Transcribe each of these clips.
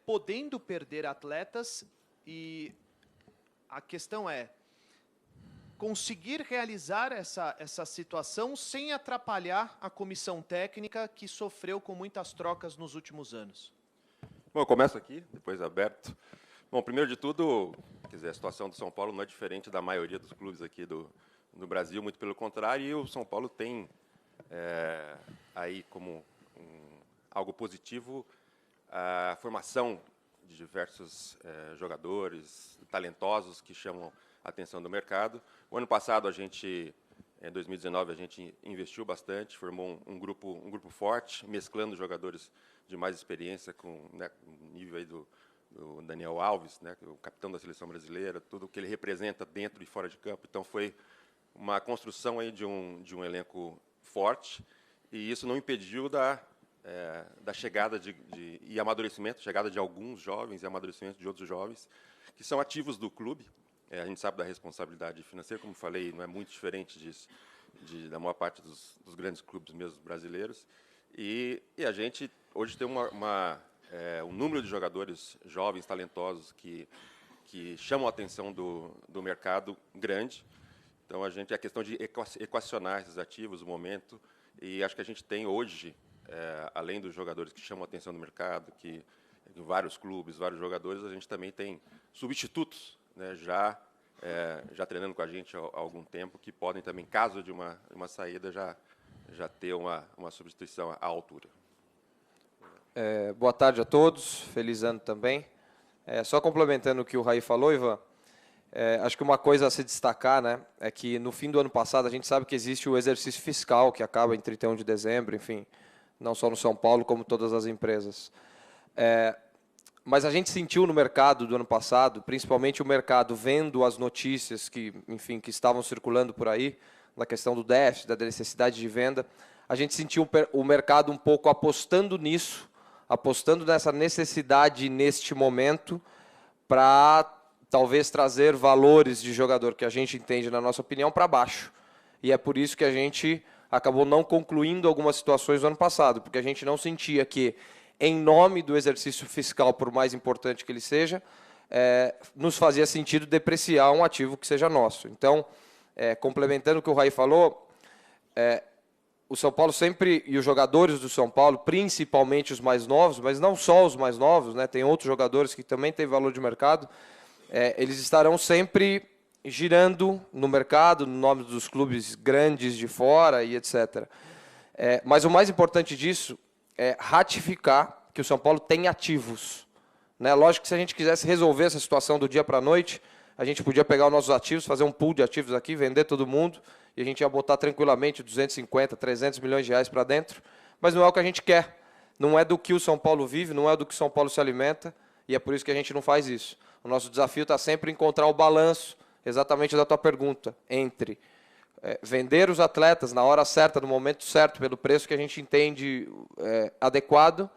podendo perder atletas, e a questão é conseguir realizar essa situação sem atrapalhar a comissão técnica, que sofreu com muitas trocas nos últimos anos. Bom, eu começo aqui, depois aberto. Bom, primeiro de tudo, quer dizer, a situação do São Paulo não é diferente da maioria dos clubes aqui do Brasil, muito pelo contrário, e o São Paulo tem aí como algo positivo a formação de diversos jogadores talentosos que chamam a atenção do mercado. O ano passado, em 2019, a gente investiu bastante, formou um grupo forte, mesclando jogadores de mais experiência com, né, o nível aí do Daniel Alves, né, o capitão da seleção brasileira, tudo o que ele representa dentro e fora de campo. Então, foi uma construção aí de um elenco forte, e isso não impediu da chegada e amadurecimento, chegada de alguns jovens e amadurecimento de outros jovens, que são ativos do clube. A gente sabe da responsabilidade financeira, como falei, não é muito diferente da maior parte dos grandes clubes mesmo brasileiros. E a gente hoje tem um número de jogadores jovens, talentosos, que chamam a atenção do mercado grande. Então, a questão de equacionar esses ativos, o momento, e acho que a gente tem hoje, além dos jogadores que chamam a atenção do mercado, que em vários clubes, vários jogadores, a gente também tem substitutos, né, já treinando com a gente há algum tempo, que podem também, caso de uma saída, já ter uma substituição à altura. Boa tarde a todos, feliz ano também. Só complementando o que o Raí falou, Ivan, acho que uma coisa a se destacar, né, é que no fim do ano passado a gente sabe que existe o exercício fiscal, que acaba em 31 de dezembro, enfim, não só no São Paulo, como todas as empresas. Mas a gente sentiu no mercado do ano passado, principalmente o mercado vendo as notícias que estavam circulando por aí, na questão do déficit, da necessidade de venda, a gente sentiu o mercado um pouco apostando nisso, apostando nessa necessidade neste momento, para talvez trazer valores de jogador que a gente entende, na nossa opinião, para baixo. E é por isso que a gente acabou não concluindo algumas situações do ano passado, porque a gente não sentia que, em nome do exercício fiscal, por mais importante que ele seja, nos fazia sentido depreciar um ativo que seja nosso. Então, complementando o que o Raí falou, o São Paulo sempre, e os jogadores do São Paulo, principalmente os mais novos, mas não só os mais novos, né, tem outros jogadores que também têm valor de mercado, eles estarão sempre girando no mercado, no nome dos clubes grandes de fora e etc. Mas o mais importante disso é ratificar que o São Paulo tem ativos, né? Lógico que se a gente quisesse resolver essa situação do dia para a noite, a gente podia pegar os nossos ativos, fazer um pool de ativos aqui, vender todo mundo, e a gente ia botar tranquilamente 250, 300 milhões de reais para dentro, mas não é o que a gente quer. Não é do que o São Paulo vive, não é do que o São Paulo se alimenta, e é por isso que a gente não faz isso. O nosso desafio está sempre encontrar o balanço, exatamente da tua pergunta, entre vender os atletas na hora certa, no momento certo, pelo preço que a gente entende adequado,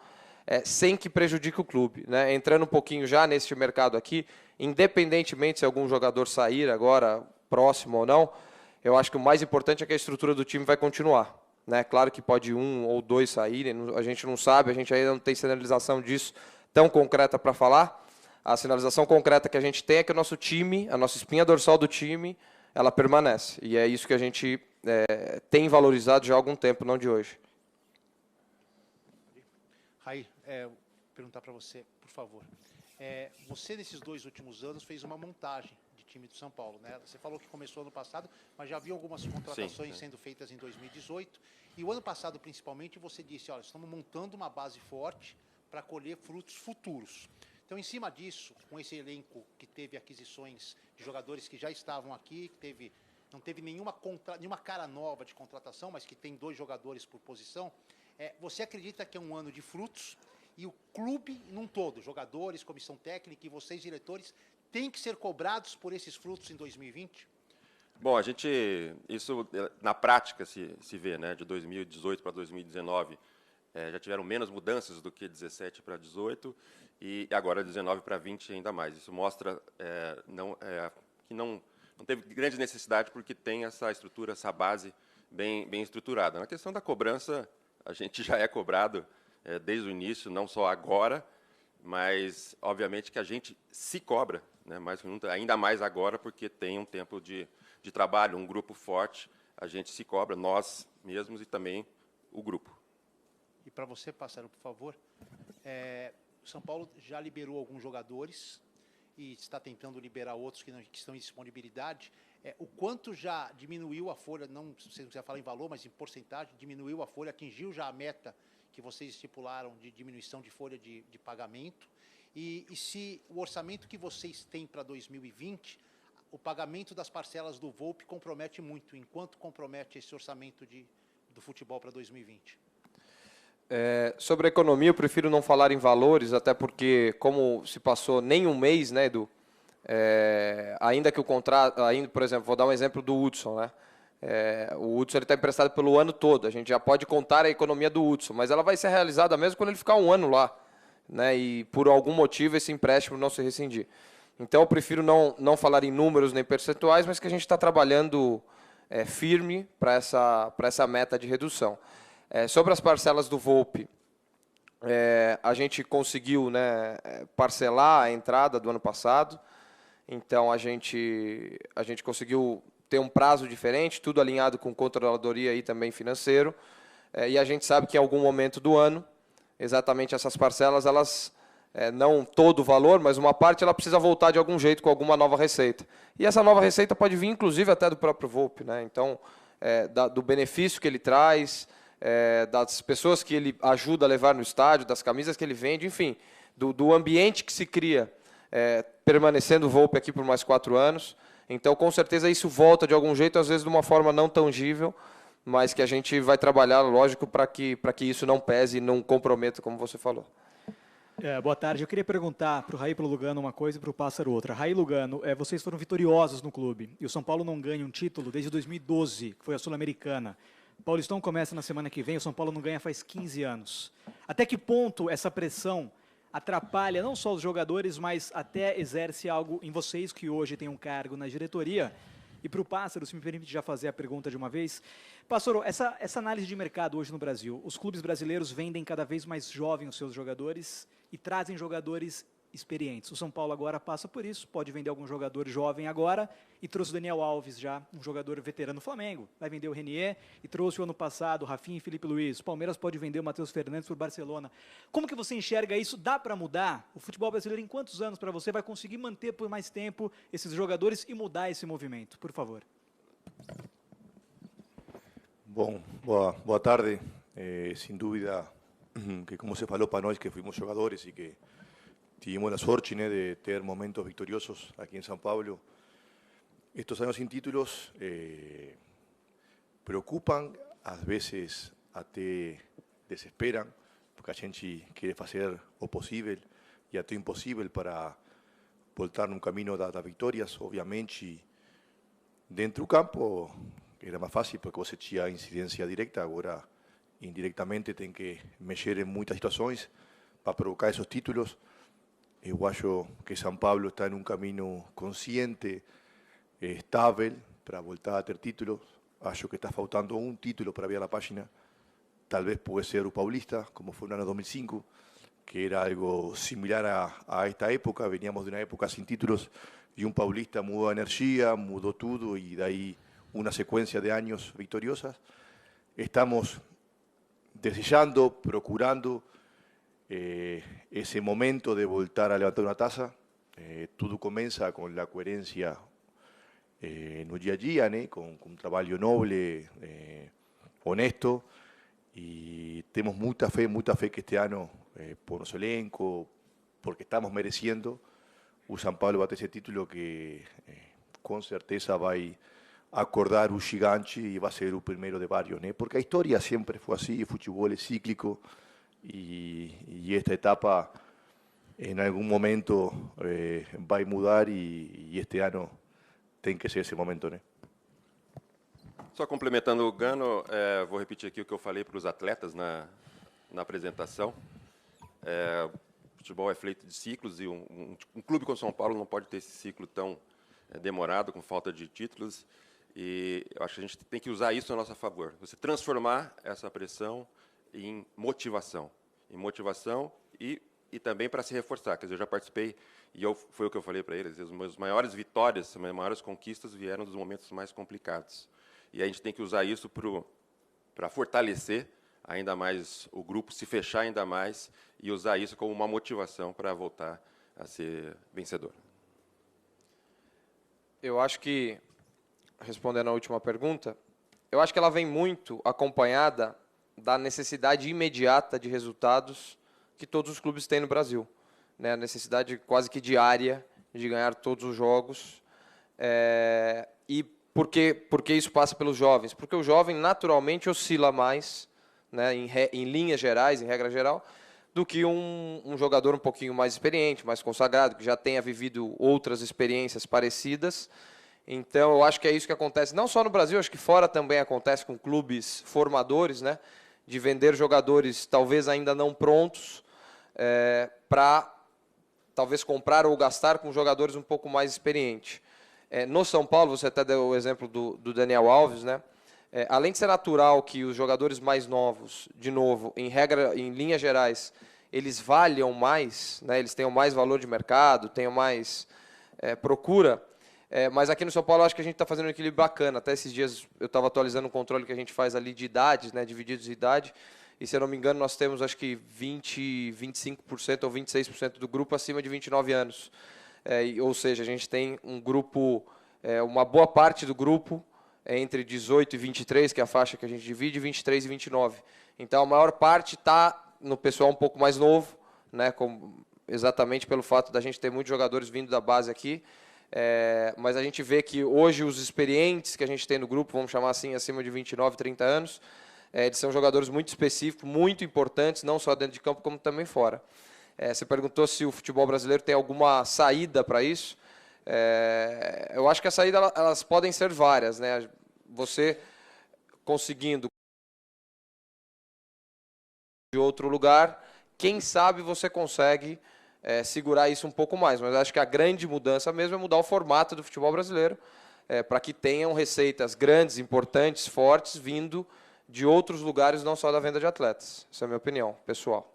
sem que prejudique o clube, né? Entrando um pouquinho já neste mercado aqui, independentemente se algum jogador sair agora, próximo ou não, eu acho que o mais importante é que a estrutura do time vai continuar, né? Claro que pode um ou dois saírem, a gente não sabe, a gente ainda não tem sinalização disso tão concreta para falar. A sinalização concreta que a gente tem é que o nosso time, a nossa espinha dorsal do time, ela permanece. E é isso que a gente tem valorizado já há algum tempo, não de hoje. Raí, perguntar para você, por favor. Você, nesses 2 últimos anos, fez uma montagem de time do São Paulo, né? Você falou que começou ano passado, mas já havia algumas contratações sendo feitas em 2018. E o ano passado, principalmente, você disse, olha, estamos montando uma base forte para colher frutos futuros. Então, em cima disso, com esse elenco que teve aquisições de jogadores que já estavam aqui, que não teve nenhuma cara nova de contratação, mas que tem 2 jogadores por posição, você acredita que é um ano de frutos e o clube num todo, jogadores, comissão técnica e vocês, diretores, têm que ser cobrados por esses frutos em 2020? Bom, isso na prática se vê, né, de 2018 para 2019, já tiveram menos mudanças do que 17 para 18, e agora 19 para 20 ainda mais. Isso mostra que não teve grande necessidade, porque tem essa estrutura, essa base bem estruturada. Na questão da cobrança, a gente já é cobrado desde o início, não só agora, mas, obviamente, que a gente se cobra, né, ainda mais agora, porque tem um tempo de trabalho, um grupo forte, a gente se cobra, nós mesmos e também o grupo. E para você, Pássaro, por favor, o São Paulo já liberou alguns jogadores e está tentando liberar outros que estão em disponibilidade. O quanto já diminuiu a folha, não sei se você falar em valor, mas em porcentagem, diminuiu a folha, atingiu já a meta que vocês estipularam de diminuição de folha de pagamento? E se o orçamento que vocês têm para 2020, o pagamento das parcelas do Volpi compromete muito, enquanto compromete esse orçamento do futebol para 2020? Sobre a economia, eu prefiro não falar em valores, até porque, como se passou nem um mês, né, Edu? Ainda que o contrato, por exemplo, vou dar um exemplo do Hudson, né? O Hudson está emprestado pelo ano todo, a gente já pode contar a economia do Hudson, mas ela vai ser realizada mesmo quando ele ficar um ano lá, né? E por algum motivo esse empréstimo não se rescindir. Então eu prefiro não falar em números nem percentuais, mas que a gente está trabalhando firme para essa meta de redução. Sobre as parcelas do Volpi, a gente conseguiu, né, parcelar a entrada do ano passado, então a gente conseguiu ter um prazo diferente, tudo alinhado com controladoria e também financeiro, e a gente sabe que em algum momento do ano, exatamente essas parcelas, elas, não todo o valor, mas uma parte, ela precisa voltar de algum jeito com alguma nova receita. E essa nova receita pode vir, inclusive, até do próprio Volpi, né? Então, do benefício que ele traz, das pessoas que ele ajuda a levar no estádio, das camisas que ele vende, enfim, do ambiente que se cria, permanecendo o Volpi aqui por mais 4 anos. Então, com certeza, isso volta de algum jeito, às vezes de uma forma não tangível, mas que a gente vai trabalhar, lógico, para que isso não pese e não comprometa, como você falou. Boa tarde. Eu queria perguntar para o Raí e para o Lugano uma coisa e para o Pássaro outra. Raí e Lugano, vocês foram vitoriosos no clube, e o São Paulo não ganha um título desde 2012, que foi a Sul-Americana. O Paulistão começa na semana que vem, o São Paulo não ganha faz 15 anos. Até que ponto essa pressão atrapalha não só os jogadores, mas até exerce algo em vocês que hoje têm um cargo na diretoria? E para o Pássaro, se me permite já fazer a pergunta de uma vez. Pássaro, essa análise de mercado hoje no Brasil, os clubes brasileiros vendem cada vez mais jovens os seus jogadores e trazem jogadores experientes. O São Paulo agora passa por isso, pode vender algum jogador jovem agora, e trouxe o Daniel Alves já, um jogador veterano do Flamengo. Vai vender o Renier, e trouxe o ano passado o Rafinha e Felipe Luiz. O Palmeiras pode vender o Matheus Fernandes para o Barcelona. Como que você enxerga isso? Dá para mudar? O futebol brasileiro, em quantos anos para você vai conseguir manter por mais tempo esses jogadores e mudar esse movimento? Por favor. Bom, boa tarde. Sin dúvida que, como se falou para nós que fuimos jogadores e que tivemos la sorte, né, de ter momentos victoriosos aqui em São Paulo, estos años sin títulos preocupan, às vezes até desesperan, porque a gente quer fazer o possível e até o impossível para voltar num caminho das vitórias. Obviamente, dentro do campo era mais fácil porque você tinha incidência direta, agora indiretamente tem que mexer em muitas situações para provocar esses títulos. Eu acho que São Paulo está em um caminho consciente, estável, para voltar a ter títulos. Acho que está faltando um título para virar a página. Talvez pode ser o Paulista, como foi no ano 2005, que era algo similar a esta época. Veníamos de uma época sem títulos e um Paulista mudou a energia, mudou tudo e daí uma sequência de anos vitoriosas. Estamos desejando, procurando ese momento de voltar a levantar una taza. Todo comienza con la coherencia no día a día, ¿no? con un trabajo noble, honesto, y tenemos mucha fe que este año, por nuestro elenco, porque estamos mereciendo, o São Paulo va a tener ese título que con certeza va a acordar un gigante y va a ser el primero de varios, ¿no? Porque la historia siempre fue así, el fútbol es cíclico, y esta etapa en algún momento vai mudar e este ano tem que ser esse momento, né? Só complementando o Gano, vou repetir aqui o que eu falei para os atletas na apresentação. O futebol é feito de ciclos e um clube como o São Paulo não pode ter esse ciclo tão demorado, com falta de títulos. E eu acho que a gente tem que usar isso a nosso favor. Você transformar essa pressão em motivação. em motivação e também para se reforçar. Quer dizer, eu já participei, e foi o que eu falei para eles, as minhas maiores vitórias, as minhas maiores conquistas vieram dos momentos mais complicados. E a gente tem que usar isso para fortalecer ainda mais o grupo, se fechar ainda mais e usar isso como uma motivação para voltar a ser vencedor. Eu acho que, respondendo à última pergunta, eu acho que ela vem muito acompanhada da necessidade imediata de resultados que todos os clubes têm no Brasil, né? A necessidade quase que diária de ganhar todos os jogos. E por que isso passa pelos jovens? Porque o jovem naturalmente oscila mais, né, em linhas gerais, em regra geral, do que um jogador um pouquinho mais experiente, mais consagrado, que já tenha vivido outras experiências parecidas. Então, eu acho que é isso que acontece, não só no Brasil, acho que fora também acontece com clubes formadores, né, de vender jogadores talvez ainda não prontos, para talvez comprar ou gastar com jogadores um pouco mais experientes. No São Paulo, você até deu o exemplo do Daniel Alves, né? Além de ser natural que os jogadores mais novos, de novo, em linhas gerais, eles valham mais, né? Eles tenham mais valor de mercado, tenham mais procura, mas aqui no São Paulo eu acho que a gente está fazendo um equilíbrio bacana. Até esses dias eu estava atualizando um controle que a gente faz ali de idades, né? Divididos de idade, e se eu não me engano nós temos acho que 25% ou 26% do grupo acima de 29 anos. Ou seja, a gente tem um grupo, uma boa parte do grupo entre 18 e 23, que é a faixa que a gente divide, 23 e 29. Então, a maior parte está no pessoal um pouco mais novo, né, exatamente pelo fato da gente ter muitos jogadores vindo da base aqui. Mas a gente vê que hoje os experientes que a gente tem no grupo, vamos chamar assim, acima de 29, 30 anos, eles são jogadores muito específicos, muito importantes, não só dentro de campo, como também fora. Você perguntou se o futebol brasileiro tem alguma saída para isso. Eu acho que a saída elas podem ser várias, né? Você conseguindo de outro lugar, quem sabe você consegue segurar isso um pouco mais. Mas acho que a grande mudança mesmo é mudar o formato do futebol brasileiro, para que tenham receitas grandes, importantes, fortes, vindo de outros lugares, não só da venda de atletas. Essa é a minha opinião, pessoal.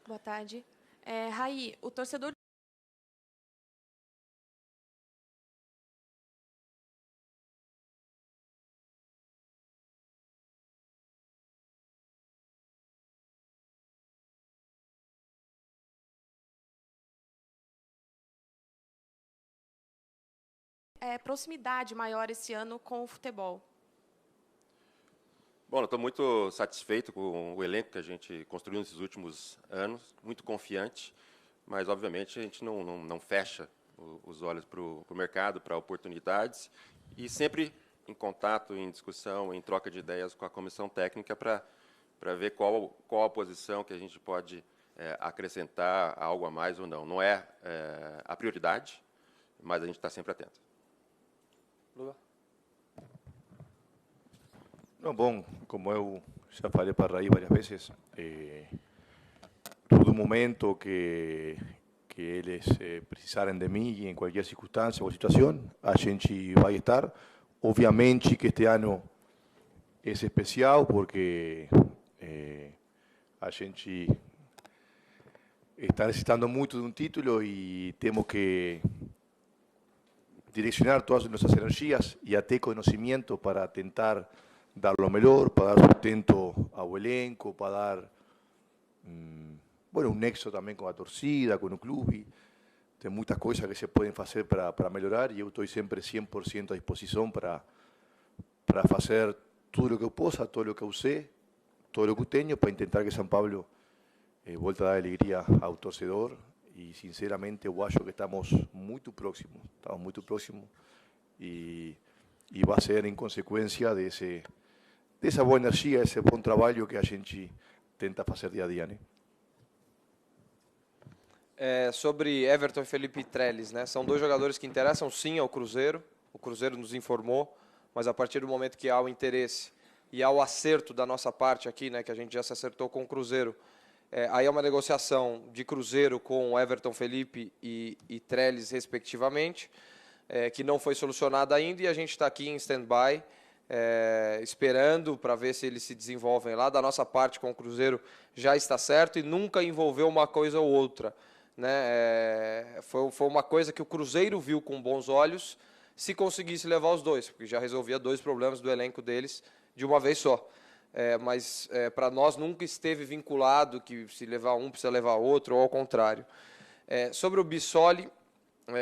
Boa tarde. Raí, o torcedor proximidade maior esse ano com o futebol. Bom, eu estou muito satisfeito com o elenco que a gente construiu nesses últimos anos, muito confiante, mas, obviamente, a gente não fecha os olhos para o mercado, para oportunidades, e sempre em contato, em discussão, em troca de ideias com a comissão técnica para ver qual a posição que a gente pode acrescentar algo a mais ou não. Não é a prioridade, mas a gente está sempre atento. Lula? Não, bom, como eu já falei para Raí várias vezes, todo momento que eles precisarem de mim em qualquer circunstância ou situação, a gente vai estar. Obviamente que este ano é especial porque a gente está necessitando muito de um título e temos que direcionar todas nuestras energías y até conocimiento para tentar dar lo mejor, para dar sustento ao elenco, para dar un nexo también con la torcida, con el club. Hay muchas cosas que se pueden hacer para mejorar y yo estoy siempre 100% a disposición para hacer todo lo que pueda, todo lo que usé, todo lo que tengo para intentar que San Pablo vuelva a dar alegría al torcedor. Y sinceramente yo acho que estamos muy próximos y va a ser en consecuencia de esa buena energía, ese buen trabajo que a gente tenta hacer día a día, né? Sobre Everton e Felipe Trellis, né? São dois jogadores que interessam sim ao Cruzeiro. O Cruzeiro nos informou, mas a partir do momento que há o interesse e há o acerto da nossa parte aqui, né, que a gente já se acertou com o Cruzeiro, aí é uma negociação de Cruzeiro com Everton Felipe e Trellis, respectivamente, que não foi solucionada ainda, e a gente está aqui em stand-by, esperando para ver se eles se desenvolvem lá. Da nossa parte, com o Cruzeiro, já está certo e nunca envolveu uma coisa ou outra, né? Foi uma coisa que o Cruzeiro viu com bons olhos, se conseguisse levar os dois, porque já resolvia 2 problemas do elenco deles de uma vez só. Mas para nós nunca esteve vinculado que se levar um precisa levar outro, ou ao contrário. Sobre o Bissoli,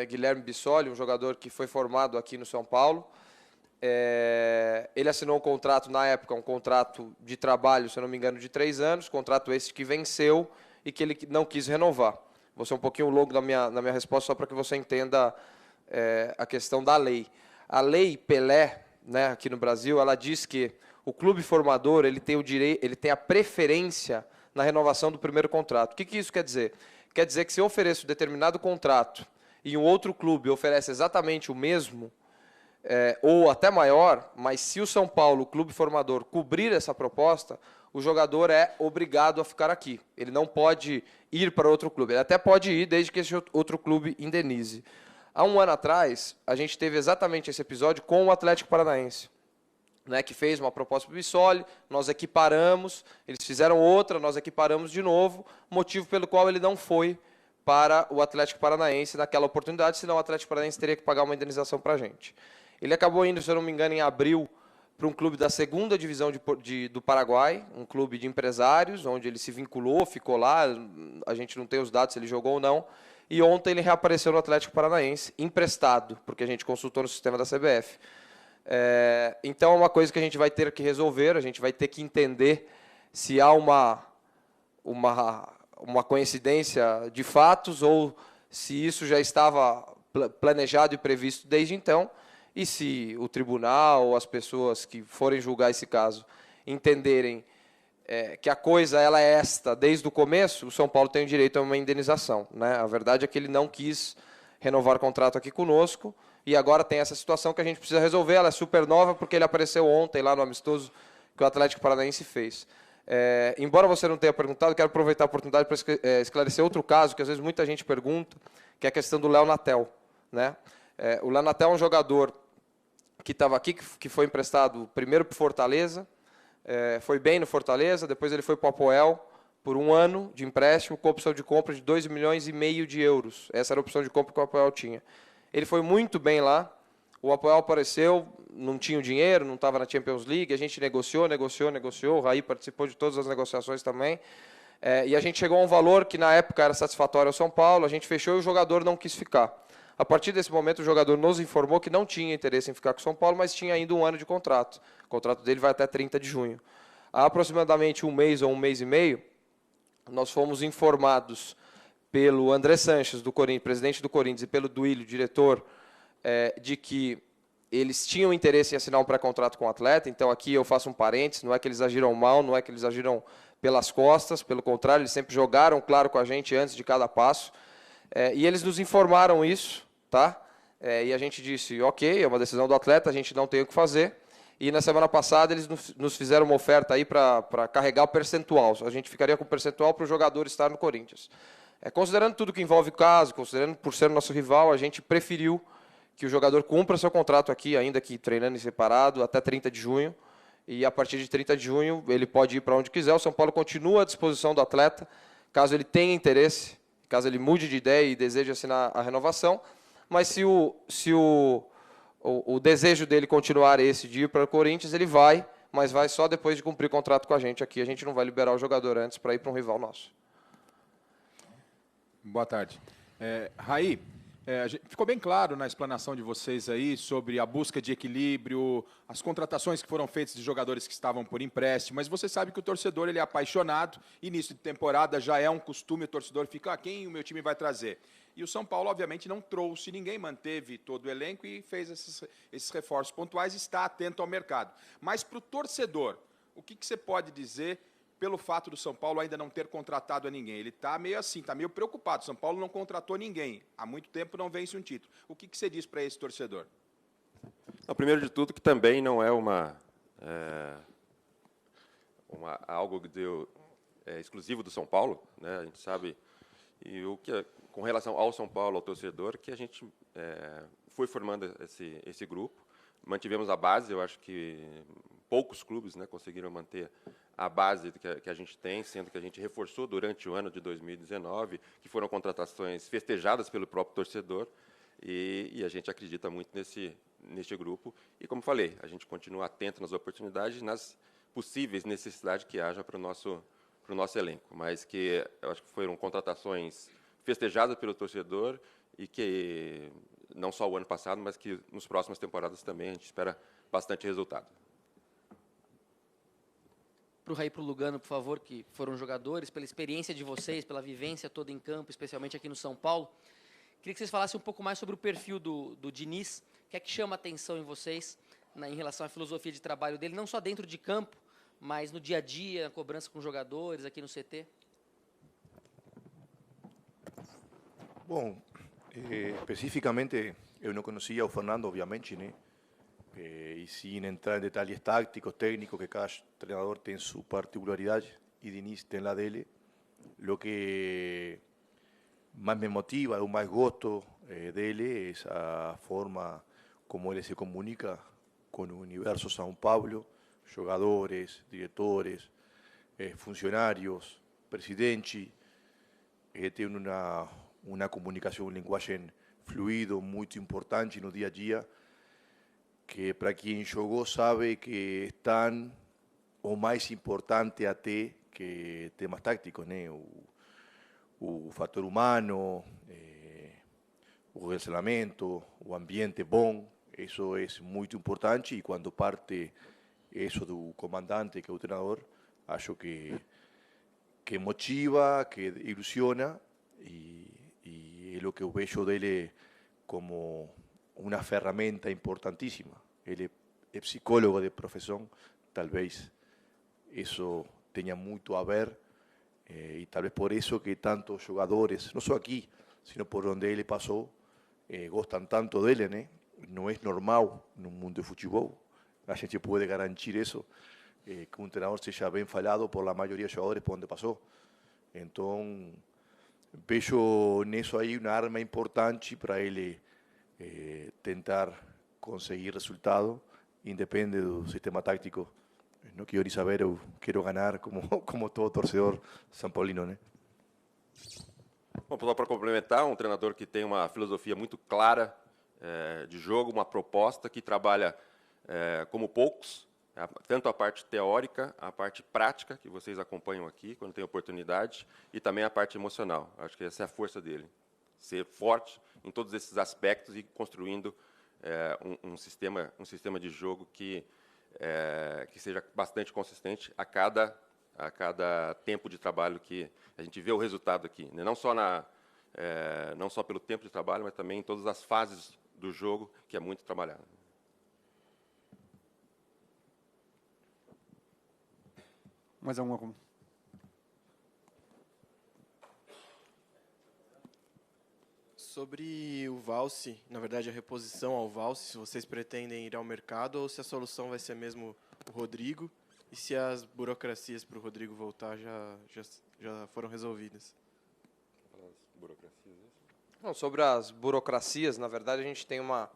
Guilherme Bissoli, um jogador que foi formado aqui no São Paulo, ele assinou um contrato, na época, um contrato de trabalho, se eu não me engano, de 3 anos, contrato esse que venceu e que ele não quis renovar. Vou ser um pouquinho longo na minha resposta, só para que você entenda a questão da lei. A lei Pelé, né, aqui no Brasil, ela diz que o clube formador ele tem o direito, ele tem a preferência na renovação do primeiro contrato. O que isso quer dizer? Quer dizer que se eu ofereço determinado contrato e um outro clube oferece exatamente o mesmo, ou até maior, mas se o São Paulo, o clube formador, cobrir essa proposta, o jogador é obrigado a ficar aqui. Ele não pode ir para outro clube. Ele até pode ir desde que esse outro clube indenize. Há um ano atrás, a gente teve exatamente esse episódio com o Atlético Paranaense, né, que fez uma proposta para o Bissoli, nós equiparamos, eles fizeram outra, nós equiparamos de novo, motivo pelo qual ele não foi para o Atlético Paranaense naquela oportunidade, senão o Atlético Paranaense teria que pagar uma indenização para a gente. Ele acabou indo, se eu não me engano, em abril, para um clube da 2ª divisão do Paraguai, um clube de empresários, onde ele se vinculou, ficou lá, a gente não tem os dados se ele jogou ou não, e ontem ele reapareceu no Atlético Paranaense, emprestado, porque a gente consultou no sistema da CBF. Então é uma coisa que a gente vai ter que resolver, a gente vai ter que entender se há uma coincidência de fatos ou se isso já estava planejado e previsto desde então, e se o tribunal ou as pessoas que forem julgar esse caso entenderem que a coisa ela é esta desde o começo, o São Paulo tem o direito a uma indenização, né? A verdade é que ele não quis renovar o contrato aqui conosco, e agora tem essa situação que a gente precisa resolver. Ela é super nova porque ele apareceu ontem lá no amistoso que o Atlético Paranaense fez. Embora você não tenha perguntado, quero aproveitar a oportunidade para esclarecer outro caso que às vezes muita gente pergunta, que é a questão do Léo Natel, né? O Léo Natel é um jogador que estava aqui, que foi emprestado primeiro para o Fortaleza, foi bem no Fortaleza, depois ele foi para o Apoel por 1 ano de empréstimo com opção de compra de 2,5 milhões de euros. Essa era a opção de compra que o Apoel tinha. Ele foi muito bem lá, o Apoel apareceu, não tinha o dinheiro, não estava na Champions League, a gente negociou, o Raí participou de todas as negociações também, e a gente chegou a um valor que na época era satisfatório ao São Paulo, a gente fechou e o jogador não quis ficar. A partir desse momento, o jogador nos informou que não tinha interesse em ficar com o São Paulo, mas tinha ainda 1 ano de contrato. O contrato dele vai até 30 de junho. Há aproximadamente 1 mês ou 1 mês e meio, nós fomos informados pelo André Sanches, do Corinthians, presidente do Corinthians, e pelo Duílio, diretor, de que eles tinham interesse em assinar um pré-contrato com o atleta. Então, aqui eu faço um parênteses, não é que eles agiram mal, não é que eles agiram pelas costas, pelo contrário, eles sempre jogaram claro com a gente antes de cada passo. E eles nos informaram isso, tá? E a gente disse, ok, é uma decisão do atleta, a gente não tem o que fazer. E na semana passada eles nos fizeram uma oferta aí para carregar o percentual. A gente ficaria com o percentual para o jogador estar no Corinthians. Considerando tudo que envolve o caso, considerando por ser nosso rival, a gente preferiu que o jogador cumpra seu contrato aqui, ainda que treinando em separado, até 30 de junho. E a partir de 30 de junho ele pode ir para onde quiser. O São Paulo continua à disposição do atleta, caso ele tenha interesse, caso ele mude de ideia e deseje assinar a renovação. Mas se o desejo dele continuar esse de ir para o Corinthians, ele vai, mas vai só depois de cumprir o contrato com a gente aqui. A gente não vai liberar o jogador antes para ir para um rival nosso. Boa tarde. Raí, ficou bem claro na explanação de vocês aí sobre a busca de equilíbrio, as contratações que foram feitas de jogadores que estavam por empréstimo, mas você sabe que o torcedor ele é apaixonado, início de temporada já é um costume, o torcedor fica, quem o meu time vai trazer? E o São Paulo, obviamente, não trouxe ninguém, manteve todo o elenco e fez esses reforços pontuais, está atento ao mercado. Mas para o torcedor, o que você pode dizer pelo fato do São Paulo ainda não ter contratado a ninguém? Ele está meio assim, está meio preocupado. São Paulo não contratou ninguém. Há muito tempo não vence um título. O que você diz para esse torcedor? Primeiro de tudo, que também não é algo exclusivo do São Paulo, né? A gente sabe, e com relação ao São Paulo, ao torcedor, que a gente foi formando esse grupo, mantivemos a base. Eu acho que poucos clubes, né, conseguiram manter a base que a gente tem, sendo que a gente reforçou durante o ano de 2019, que foram contratações festejadas pelo próprio torcedor, e a gente acredita muito neste grupo. E, como falei, a gente continua atento nas oportunidades, nas possíveis necessidades que haja para o nosso elenco, mas que eu acho que foram contratações festejadas pelo torcedor e que não só o ano passado, mas que nas próximas temporadas também a gente espera bastante resultado. Para o Raí e para o Lugano, por favor, que foram jogadores, pela experiência de vocês, pela vivência toda em campo, especialmente aqui no São Paulo. Queria que vocês falassem um pouco mais sobre o perfil do Diniz, o que é que chama a atenção em vocês em relação à filosofia de trabalho dele, não só dentro de campo, mas no dia a dia, na cobrança com jogadores, aqui no CT. Bom, especificamente eu não conhecia o Fernando, obviamente, né? Y sin entrar en detalles tácticos, técnicos, que cada entrenador tiene su particularidad y Diniz tiene la de él, lo que más me motiva, o más gosto de él es la forma como él se comunica con el universo São Paulo, jugadores, directores, funcionarios, presidente, tiene una comunicación, un lenguaje fluido, muy importante no día a día, que para quem jogou sabe que estão o mais importante até que temas tácticos, né? O fator humano, o relacionamento, o ambiente bom, isso é muito importante e quando parte isso do comandante, que é o treinador, acho que motiva, que ilusiona e é o que eu vejo dele como una ferramenta importantísima. Él es psicólogo de profesión, tal vez eso tenga mucho a ver y tal vez por eso que tantos jugadores, no solo aquí, sino por donde él pasó, gustan tanto de él, ¿no? No es normal en un mundo de fútbol. La gente puede garantir eso, que un entrenador sea bien falado por la mayoría de jugadores por donde pasó. Entonces, veo en eso ahí una arma importante para él tentar conseguir resultado, independe do sistema táctico. Não quero nem saber, eu quero ganhar como todo torcedor São Paulino, né? Bom, só para complementar, um treinador que tem uma filosofia muito clara de jogo, uma proposta que trabalha como poucos, tanto a parte teórica, a parte prática, que vocês acompanham aqui, quando tem oportunidade, e também a parte emocional. Acho que essa é a força dele. Ser forte em todos esses aspectos e construindo um sistema de jogo que seja bastante consistente a cada tempo de trabalho que a gente vê o resultado aqui, né? Não só pelo tempo de trabalho, mas também em todas as fases do jogo, que é muito trabalhado. Mais alguma? Sobre o Valse, na verdade a reposição ao Valse, se vocês pretendem ir ao mercado ou se a solução vai ser mesmo o Rodrigo e se as burocracias para o Rodrigo voltar já foram resolvidas. Não, sobre as burocracias, na verdade a gente tem uma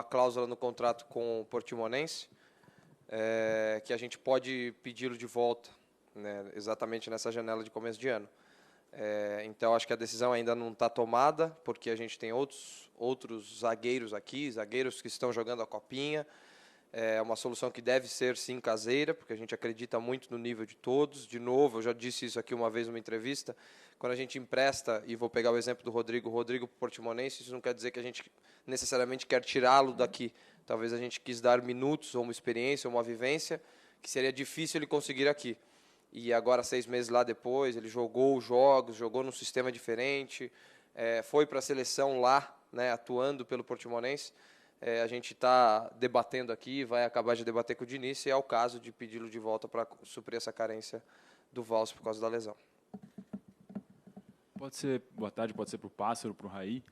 cláusula no contrato com o Portimonense que a gente pode pedi-lo de volta, né, exatamente nessa janela de começo de ano. Então, acho que a decisão ainda não está tomada, porque a gente tem outros zagueiros aqui, zagueiros que estão jogando a copinha. É uma solução que deve ser, sim, caseira, porque a gente acredita muito no nível de todos. De novo, eu já disse isso aqui uma vez numa entrevista, quando a gente empresta, e vou pegar o exemplo do Rodrigo Portimonense, isso não quer dizer que a gente necessariamente quer tirá-lo daqui. Talvez a gente quis dar minutos, ou uma experiência, ou uma vivência, que seria difícil ele conseguir aqui. E agora, 6 meses lá depois, ele jogou os jogos, jogou num sistema diferente, foi para a seleção lá, né, atuando pelo Portimonense. A gente está debatendo aqui, vai acabar de debater com o Diniz, e é o caso de pedi-lo de volta para suprir essa carência do Valse por causa da lesão. Pode ser, boa tarde, pode ser para o Pássaro, para o Raí.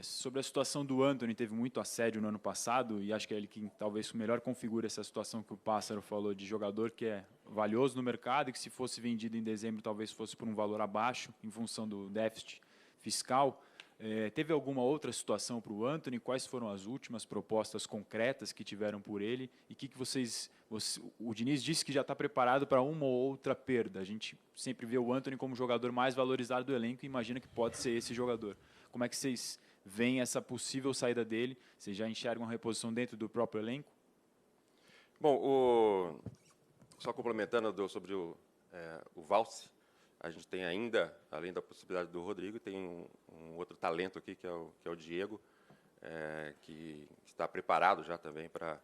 Sobre a situação do Antony, teve muito assédio no ano passado, e acho que é ele que talvez melhor configura essa situação que o Pássaro falou, de jogador que é valioso no mercado e que, se fosse vendido em dezembro, talvez fosse por um valor abaixo, em função do déficit fiscal. Teve alguma outra situação para o Antony? Quais foram as últimas propostas concretas que tiveram por ele? E que o Diniz disse que já está preparado para uma ou outra perda. A gente sempre vê o Antony como o jogador mais valorizado do elenco e imagina que pode ser esse jogador. Como é que vocês veem essa possível saída dele? Vocês já enxergam uma reposição dentro do próprio elenco? Bom, só complementando sobre o Valse, a gente tem ainda, além da possibilidade do Rodrigo, tem um outro talento aqui, que é o Diego, que está preparado já também para,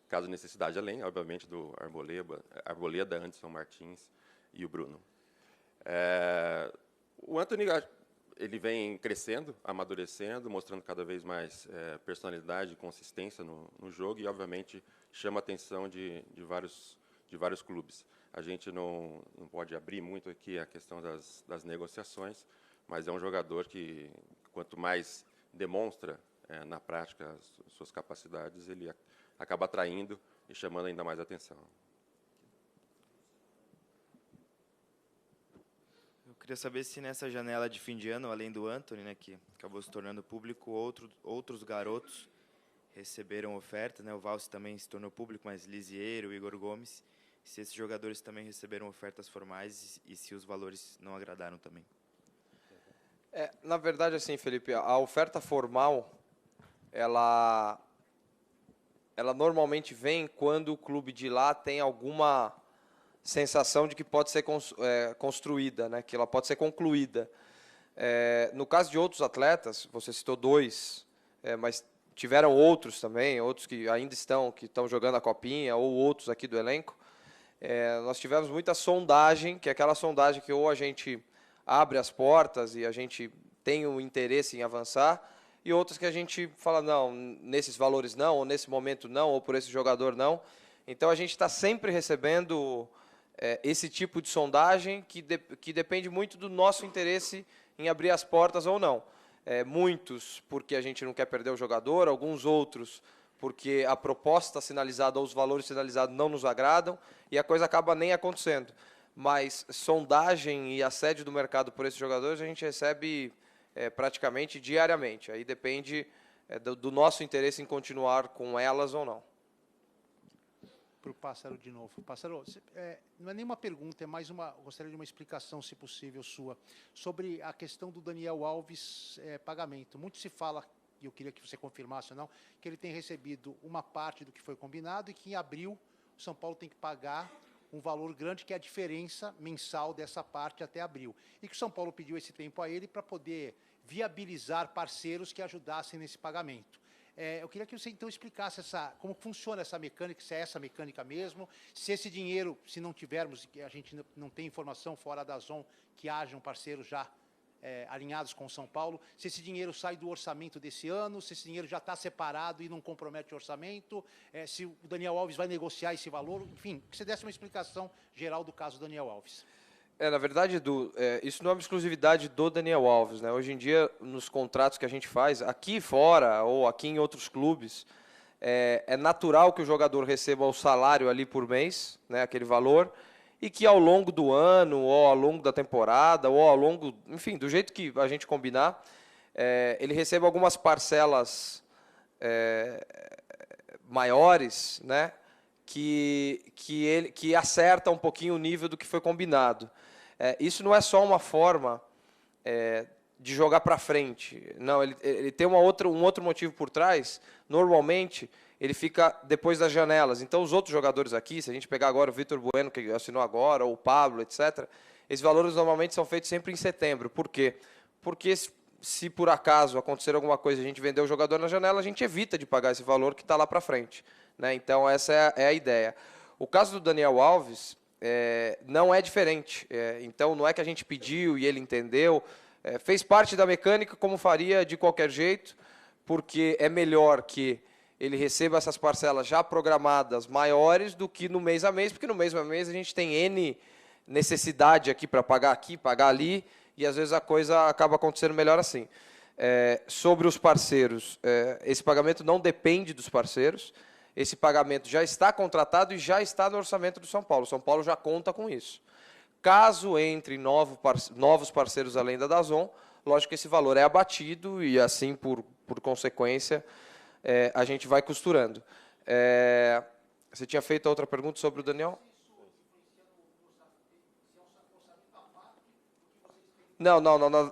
caso necessidade, além, obviamente, do Arboleda, Anderson Martins e o Bruno. O Antony, ele vem crescendo, amadurecendo, mostrando cada vez mais personalidade e consistência no jogo e, obviamente, chama a atenção de vários clubes. A gente não pode abrir muito aqui a questão das negociações, mas é um jogador que, quanto mais demonstra na prática as suas capacidades, ele acaba atraindo e chamando ainda mais atenção. Eu queria saber se nessa janela de fim de ano, além do Antony, né, que acabou se tornando público, outros garotos receberam oferta, né? O Valse também se tornou público, mas Lisieiro, Igor Gomes, se esses jogadores também receberam ofertas formais e se os valores não agradaram também. Na verdade, assim, Felipe, a oferta formal, ela normalmente vem quando o clube de lá tem alguma sensação de que pode ser construída, né? Que ela pode ser concluída. No caso de outros atletas, você citou 2, mas tiveram outros também, outros que ainda estão jogando a copinha, ou outros aqui do elenco. Nós tivemos muita sondagem, que é aquela sondagem que ou a gente abre as portas e a gente tem o interesse em avançar, e outras que a gente fala, não, nesses valores não, ou nesse momento não, ou por esse jogador não. Então, a gente está sempre recebendo esse tipo de sondagem que depende muito do nosso interesse em abrir as portas ou não. Muitos porque a gente não quer perder o jogador, alguns outros porque a proposta sinalizada ou os valores sinalizados não nos agradam e a coisa acaba nem acontecendo. Mas sondagem e assédio do mercado por esses jogadores a gente recebe praticamente diariamente. Aí depende do nosso interesse em continuar com elas ou não. Para o Pássaro de novo. Pássaro, não é nenhuma pergunta, é mais gostaria de uma explicação, se possível, sua, sobre a questão do Daniel Alves pagamento. Muito se fala, e eu queria que você confirmasse ou não, que ele tem recebido uma parte do que foi combinado e que em abril o São Paulo tem que pagar um valor grande, que é a diferença mensal dessa parte até abril. E que o São Paulo pediu esse tempo a ele para poder viabilizar parceiros que ajudassem nesse pagamento. Eu queria que você, então, explicasse como funciona essa mecânica, se é essa mecânica mesmo, se esse dinheiro, se não tivermos, a gente não tem informação fora da ZON, que hajam parceiros já alinhados com o São Paulo, se esse dinheiro sai do orçamento desse ano, se esse dinheiro já está separado e não compromete o orçamento, se o Daniel Alves vai negociar esse valor, enfim, que você desse uma explicação geral do caso do Daniel Alves. Na verdade, Edu, isso não é uma exclusividade do Daniel Alves, né? Hoje em dia, nos contratos que a gente faz, aqui fora ou aqui em outros clubes, é natural que o jogador receba o salário ali por mês, né, aquele valor, e que ao longo do ano, ou ao longo da temporada, ou ao longo, enfim, do jeito que a gente combinar, ele receba algumas parcelas maiores, né, que acerta um pouquinho o nível do que foi combinado. Isso não é só uma forma de jogar para frente. Não, ele tem um outro motivo por trás. Normalmente, ele fica depois das janelas. Então, os outros jogadores aqui, se a gente pegar agora o Vitor Bueno, que assinou agora, ou o Pablo, etc., esses valores normalmente são feitos sempre em setembro. Por quê? Porque se por acaso acontecer alguma coisa e a gente vender o jogador na janela, a gente evita de pagar esse valor que está lá para frente, né? Então, essa é a ideia. O caso do Daniel Alves não é diferente. Então, não é que a gente pediu e ele entendeu. Fez parte da mecânica, como faria de qualquer jeito, porque é melhor que ele receba essas parcelas já programadas maiores do que no mês a mês, porque no mês a mês a gente tem N necessidade aqui para pagar aqui, pagar ali, e às vezes a coisa acaba acontecendo melhor assim. Sobre os parceiros, esse pagamento não depende dos parceiros, esse pagamento já está contratado e já está no orçamento do São Paulo. O São Paulo já conta com isso. Caso entre novos parceiros além da DAZN, lógico que esse valor é abatido e, assim, por consequência, a gente vai costurando. Você tinha feito a outra pergunta sobre o Daniel? Não.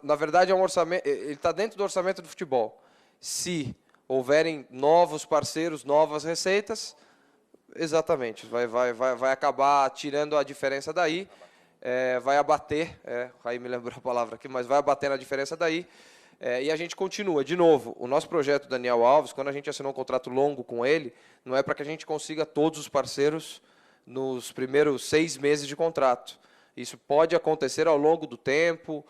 Na verdade, é um orçamento. Ele está dentro do orçamento do futebol. Se houverem novos parceiros, novas receitas, exatamente, vai acabar tirando a diferença daí, vai abater, o Raí me lembrou a palavra aqui, mas vai abater na diferença daí, e a gente continua. De novo, o nosso projeto Daniel Alves, quando a gente assinou um contrato longo com ele, não é para que a gente consiga todos os parceiros nos primeiros 6 meses de contrato. Isso pode acontecer ao longo do tempo,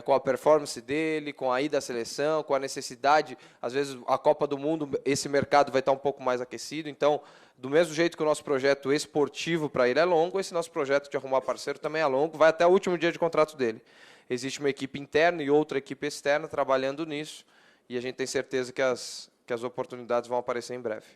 com a performance dele, com a ida à seleção, com a necessidade, às vezes a Copa do Mundo, esse mercado vai estar um pouco mais aquecido, então, do mesmo jeito que o nosso projeto esportivo para ele é longo, esse nosso projeto de arrumar parceiro também é longo, vai até o último dia de contrato dele. Existe uma equipe interna e outra equipe externa trabalhando nisso, e a gente tem certeza que as oportunidades vão aparecer em breve.